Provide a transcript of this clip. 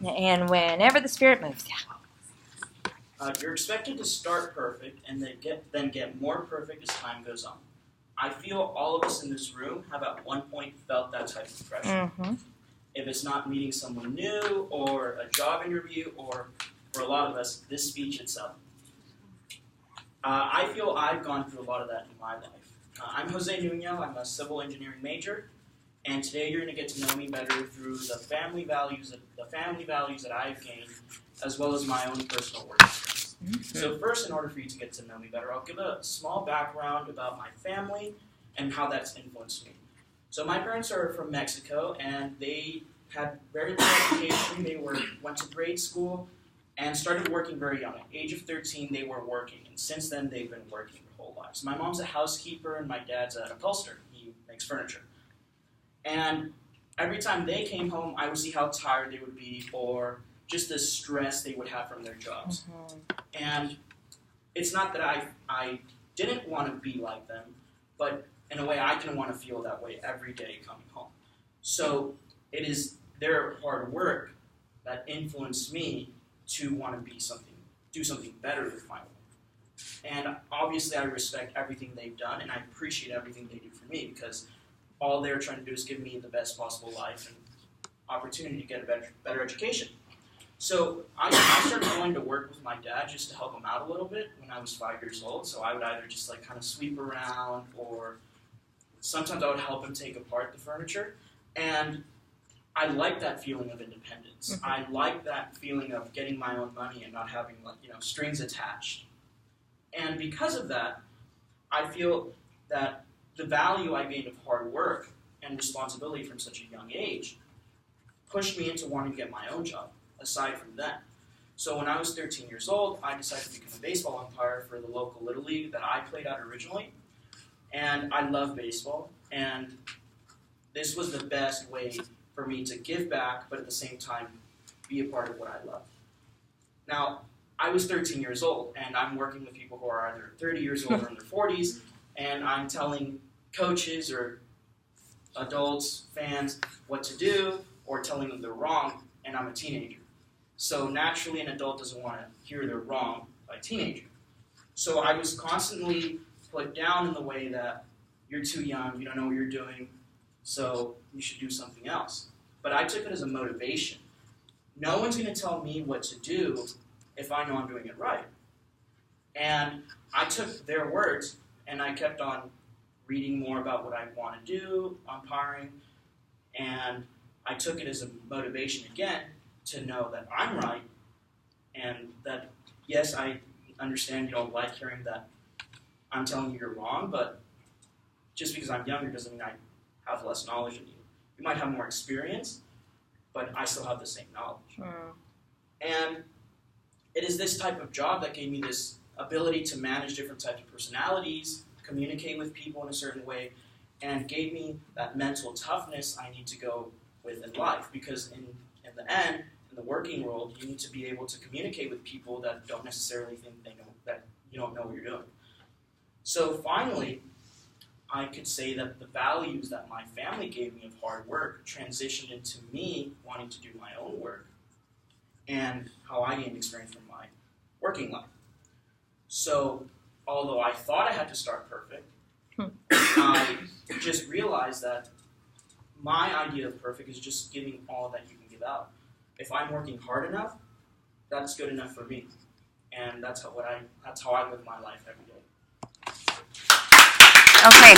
And whenever the Spirit moves. You're expected to start perfect and then get more perfect as time goes on. I feel all of us in this room have at one point felt that type of pressure. Mm-hmm. If it's not meeting someone new or a job interview or, for a lot of us, this speech itself. I feel I've gone through a lot of that in my life. I'm Jose Nuno. I'm a civil engineering major. And today you're going to get to know me better through the family values that I've gained, as well as my own personal work experience. Mm-hmm. So first, in order for you to get to know me better, I'll give a small background about my family and how that's influenced me. So my parents are from Mexico, and they had very little education. They went to grade school and started working very young. At the age of 13, they were working, and since then they've been working their whole lives. My mom's a housekeeper, and my dad's an upholsterer. He makes furniture. And every time they came home, I would see how tired they would be or just the stress they would have from their jobs. Mm-hmm. And it's not that I didn't want to be like them, but in a way I didn't want to feel that way every day coming home. So it is their hard work that influenced me to want to do something better with my life. And obviously I respect everything they've done, and I appreciate everything they do for me, because all they're trying to do is give me the best possible life and opportunity to get a better education. So I started going to work with my dad just to help him out a little bit when I was 5 years old. So I would either just kind of sweep around, or sometimes I would help him take apart the furniture. And I like that feeling of independence. Mm-hmm. I like that feeling of getting my own money and not having strings attached. And because of that, I feel that the value I gained of hard work and responsibility from such a young age pushed me into wanting to get my own job, aside from that. So when I was 13 years old, I decided to become a baseball umpire for the local Little League that I played at originally. And I love baseball, and this was the best way for me to give back, but at the same time, be a part of what I love. Now, I was 13 years old, and I'm working with people who are either 30 years old or in their 40s, and I'm telling coaches or adults, fans, what to do, or telling them they're wrong, and I'm a teenager. So naturally, an adult doesn't want to hear they're wrong by a teenager. So I was constantly put down in the way that you're too young, you don't know what you're doing, so you should do something else. But I took it as a motivation. No one's going to tell me what to do if I know I'm doing it right. And I took their words, and I kept on reading more about what I want to do, umpiring, and I took it as a motivation again to know that I'm right, and that, yes, I understand you don't like hearing that I'm telling you you're wrong, but just because I'm younger doesn't mean I have less knowledge than you. You might have more experience, but I still have the same knowledge. And it is this type of job that gave me this ability to manage different types of personalities, communicate with people in a certain way, and gave me that mental toughness I need to go with in life. Because in the end, in the working world, you need to be able to communicate with people that don't necessarily think they know that you don't know what you're doing. So finally, I could say that the values that my family gave me of hard work transitioned into me wanting to do my own work and how I gained experience from my working life. So although I thought I had to start perfect, I just realized that my idea of perfect is just giving all that you can give out. If I'm working hard enough, that's good enough for me. And that's how I live my life every day. Okay.